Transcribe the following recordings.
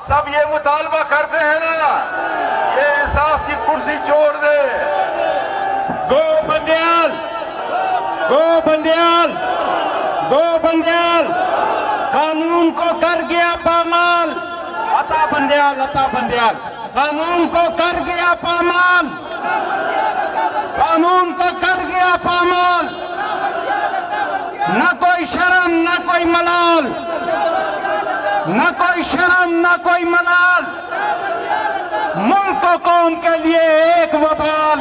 سب یہ مطالبہ کرتے ہیں نا، یہ انصاف کی کرسی چھوڑ دے. گو بندیال، گو بندیال، گو بندیال، قانون کو کر گیا پامال. عطا بندیال، عطا بندیال، قانون کو کر گیا پامال، قانون کو کر گیا پامال. نہ کوئی شرم نہ کوئی ملال، نہ کوئی شرم نہ کوئی ملال. ملک و قوم کے لیے ایک وبال،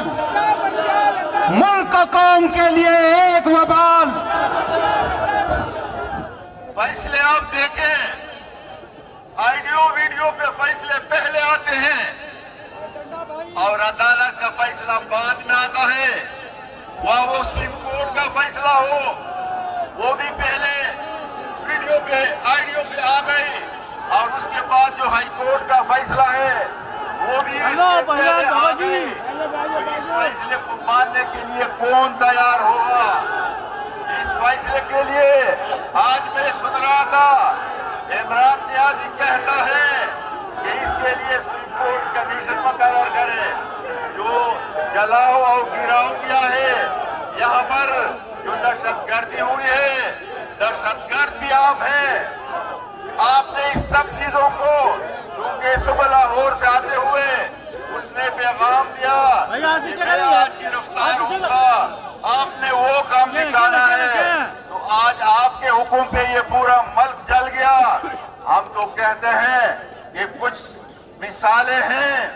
ملک و قوم کے لیے ایک وبال. فیصلے آپ دیکھیں، آڈیو ویڈیو پہ فیصلے پہلے آتے ہیں اور عدالت کا فیصلہ بعد میں آتا ہے. وہ سپریم کورٹ کا فیصلہ ہو، وہ بھی پہلے ویڈیو پہ آڈیو پہ آ گئی، اور اس کے بعد جو ہائی کورٹ کا فیصلہ ہے وہ بھی اس سے پہلے آ گئی. تو اس فیصلے کو ماننے کے لیے کون تیار ہوگا؟ اس فیصلے کے لیے آج میں سن رہا تھا عمران نیازی کہتا ہے کہ اس کے لیے سپریم کورٹ کمیشن مقرر کرے. جو جلاؤ اور گراؤ کیا ہے یہاں پر، جو دہشت گردی ہوئی ہے، دہشت گرد بھی آپ ہیں. آپ نے اس سب چیزوں کو، چونکہ صبح لاہور سے آتے ہوئے اس نے پیغام دیا کہ میں آج گرفتار ہوں گا، آپ نے وہ کام نکالا ہے. تو آج آپ کے حکم پہ یہ پورا ملک جل گیا. ہم تو کہتے ہیں کہ کچھ مثالیں ہیں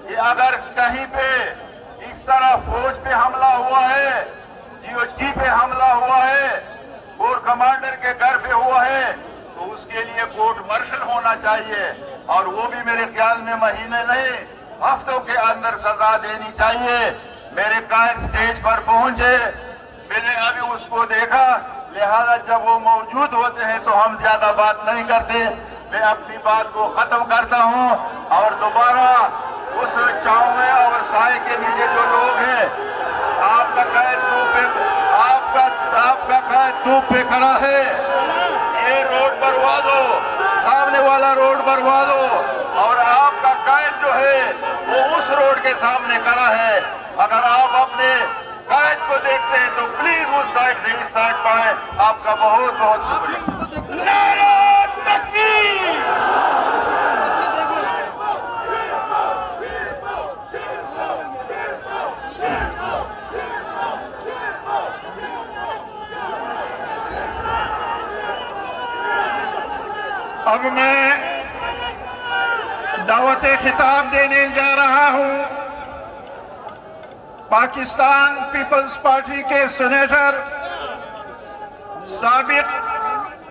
کہ اگر کہیں پہ اس طرح فوج پہ حملہ ہوا ہے، GOG پہ حملہ ہوا ہے، کور کمانڈر کے گھر پہ ہوا ہے، تو اس کے لیے کورٹ مارشل ہونا چاہیے، اور وہ بھی میرے خیال میں مہینے نہیں ہفتوں کے اندر سزا دینی چاہیے. میرے قائد سٹیج پر پہنچے، میں نے ابھی اس کو دیکھا، لہذا جب وہ موجود ہوتے ہیں تو ہم زیادہ بات نہیں کرتے. میں اپنی بات کو ختم کرتا ہوں اور دوبارہ اس چھاؤں میں اور سائے کے نیچے جو لوگ ہیں، آپ کا قائد دھوپ پہ کھڑا ہے، یہ روڈ بنوا دو، سامنے والا روڈ بنوا دو، اور آپ کا قائد جو ہے وہ اس روڈ کے سامنے کھڑا ہے. اگر آپ اپنے قائد کو دیکھتے ہیں تو پلیز اس سائڈ سے اس سائڈ پائیں. آپ کا بہت بہت شکریہ. نعرہ تکبیر! اب میں دعوت خطاب دینے جا رہا ہوں پاکستان پیپلز پارٹی کے سینیٹر، سابق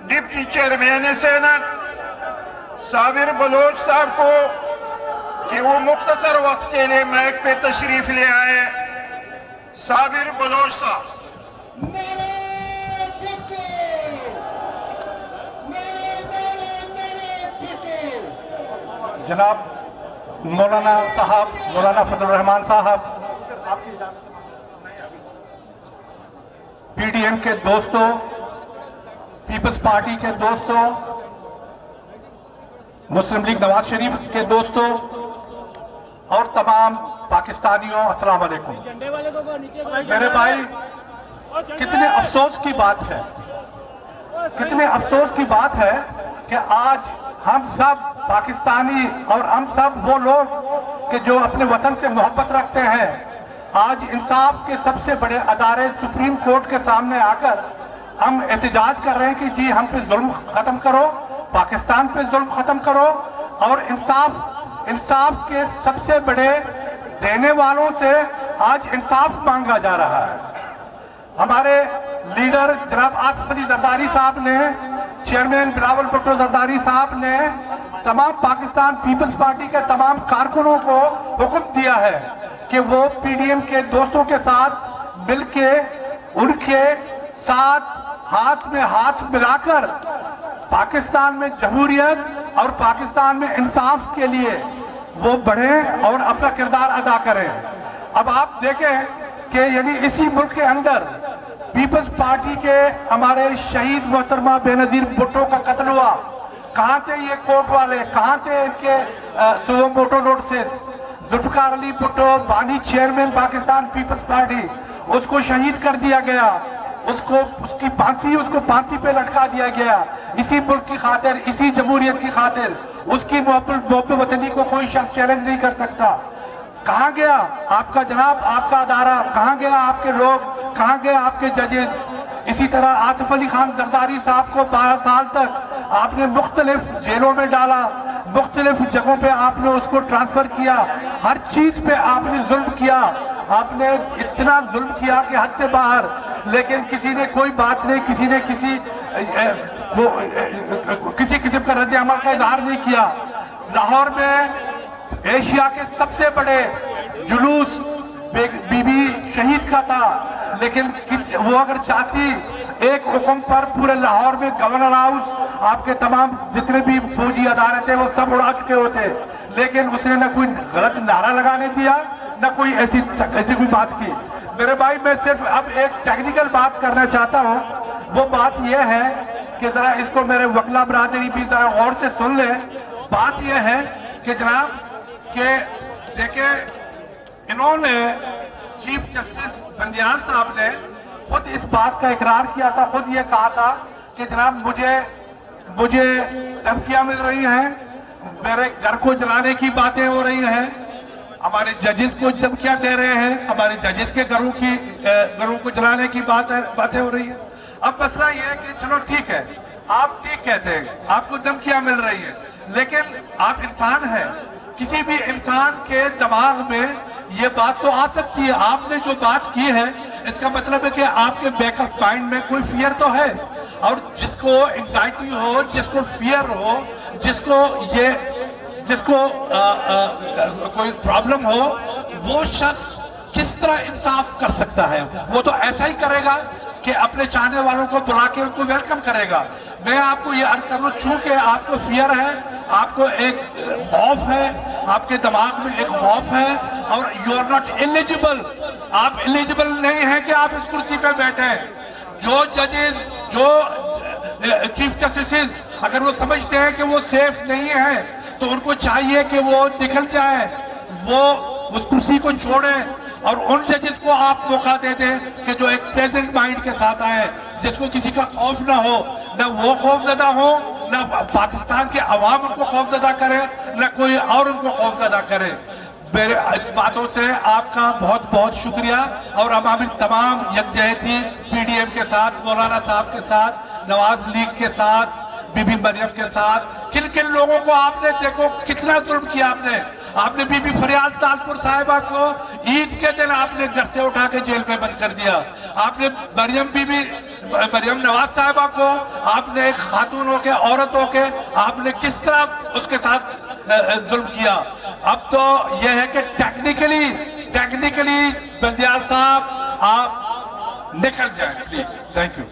ڈپٹی چیئرمین سینٹ صابر بلوچ صاحب کو کہ وہ مختصر وقت کے لیے مائک پہ تشریف لے آئے. صابر بلوچ صاحب. جناب مولانا صاحب، مولانا فضل الرحمان صاحب، پی ڈی ایم کے دوستوں، پیپلز پارٹی کے دوستوں، مسلم لیگ نواز شریف کے دوستوں اور تمام پاکستانیوں، السلام علیکم. میرے بھائی، کتنے افسوس کی بات ہے، کتنے افسوس کی بات ہے کہ آج ہم سب پاکستانی اور ہم سب وہ لوگ کہ جو اپنے وطن سے محبت رکھتے ہیں، آج انصاف کے سب سے بڑے ادارے سپریم کورٹ کے سامنے آ کر ہم احتجاج کر رہے ہیں کہ جی ہم پہ ظلم ختم کرو، پاکستان پہ ظلم ختم کرو، اور انصاف کے سب سے بڑے دینے والوں سے آج انصاف مانگا جا رہا ہے. ہمارے لیڈر جناب آصف علی زرداری صاحب نے، چیئرمین بلاول بھٹو زرداری صاحب نے تمام پاکستان پیپلز پارٹی کے تمام کارکنوں کو حکم دیا ہے کہ وہ پی ڈی ایم کے دوستوں کے ساتھ مل کے ان کے ساتھ ہاتھ میں ہاتھ ملا کر پاکستان میں جمہوریت اور پاکستان میں انصاف کے لیے وہ بڑھیں اور اپنا کردار ادا کریں. اب آپ دیکھیں کہ یعنی اسی ملک کے اندر پیپلز پارٹی کے ہمارے شہید محترمہ بے نظیر بھٹو کا قتل ہوا. کہاں تھے یہ کوٹ والے, کہاں تھے ان کے سو موٹو نوٹسز. ذوالفقار علی بھٹو بانی چیئرمین پاکستان پیپلز پارٹی, اس کو شہید کر دیا گیا, اس کی پھانسی پہ لٹکا دیا گیا اسی ملک کی خاطر, اسی جمہوریت کی خاطر. اس کی محب وطنی کو کوئی شخص چیلنج نہیں کر سکتا. کہاں گیا آپ کا جناب, آپ کا ادارہ, کہاں گیا آپ کے لوگ, کہاں گیا آپ کے ججز. اسی طرح آصف علی خان زرداری صاحب کو 12 سال تک آپ نے مختلف جیلوں میں ڈالا, مختلف جگہوں پہ آپ نے اس کو ٹرانسفر کیا, ہر چیز پہ آپ نے ظلم کیا, آپ نے اتنا ظلم کیا کہ حد سے باہر. لیکن کسی نے کوئی بات نہیں, کسی نے کسی قسم کا رد عمل کا اظہار نہیں کیا. لاہور میں ایشیا کے سب سے بڑے جلوس بی بی شہید کا تھا, لیکن وہ اگر چاہتی ایک حکم پر پورے لاہور میں گورنر ہاؤس, آپ کے تمام جتنے بھی فوجی ادارے تھے وہ سب اڑا چکے ہوتے, لیکن اس نے نہ کوئی غلط نعرہ لگانے دیا, نہ کوئی ایسی کوئی بات کی. میرے بھائی میں صرف اب ایک ٹیکنیکل بات کرنا چاہتا ہوں. وہ بات یہ ہے کہ ذرا اس کو میرے وکلا برادری بھی ذرا غور سے سن لے. بات یہ ہے کہ جناب کہ دیکھیں انہوں نے چیف جسٹس بندیال صاحب نے خود اس بات کا اقرار کیا تھا, خود یہ کہا تھا کہ جناب مجھے دھمکیاں مل رہی ہیں, میرے گھر کو جلانے کی باتیں ہو رہی ہیں, ہمارے ججز کو دھمکیاں دے رہے ہیں, ہمارے ججز کے گھروں کو جلانے کی باتیں ہو رہی ہیں. اب مسئلہ یہ ہے کہ چلو ٹھیک ہے, آپ ٹھیک کہتے ہیں, آپ کو دھمکیاں مل رہی ہیں, لیکن آپ انسان ہیں. کسی بھی انسان کے دماغ میں یہ بات تو آ سکتی ہے. آپ نے جو بات کی ہے اس کا مطلب ہے کہ آپ کے بیک آف مائنڈ میں کوئی فیئر تو ہے, اور جس کو انزائٹی ہو, جس کو فیئر ہو, جس کو کوئی پرابلم ہو, وہ شخص کس طرح انصاف کر سکتا ہے؟ وہ تو ایسا ہی کرے گا کہ اپنے چاہنے والوں کو بلا کے ان کو ویلکم کرے گا. میں آپ کو یہ عرض کر رہا ہوں, چونکہ آپ کو فیئر ہے, آپ کو ایک خوف ہے, آپ کے دماغ میں ایک خوف ہے, اور یو آر ناٹ ایلیجیبل, آپ ایلیجیبل نہیں ہیں کہ آپ اس کرسی پہ بیٹھیں. جو ججز, جو چیف جسٹسز اگر وہ سمجھتے ہیں کہ وہ سیف نہیں ہیں تو ان کو چاہیے کہ وہ نکل جائیں, وہ اس کرسی کو چھوڑیں, اور ان ججز کو آپ موقع دے دیں کہ جو ایک پریزنٹ مائنڈ کے ساتھ آئے, جس کو کسی کا خوف نہ ہو, نہ وہ خوف زدہ ہو, نہ پاکستان کے عوام ان کو خوف زدہ کرے, نہ کوئی اور ان کو خوف زدہ کرے. میرے باتوں سے آپ کا بہت بہت شکریہ, اور ہم تمام یکجہتی پی ڈی ایم کے ساتھ, مولانا صاحب کے ساتھ, نواز لیگ کے ساتھ, بی بی مریم کے ساتھ, کن لوگوں کو آپ نے دیکھو کتنا ظلم کیا. آپ نے بی بی فریال تالپور صاحبہ کو عید کے دن آپ نے گھر سے اٹھا کے جیل میں بند کر دیا. آپ نے مریم نواز صاحبہ کو آپ نے ایک خاتون ہو کے, عورت ہو کے, آپ نے کس طرح اس کے ساتھ ظلم کیا. اب تو یہ ہے کہ ٹیکنیکلی بندیال صاحب آپ نکل جائیں پلیز. Thank you.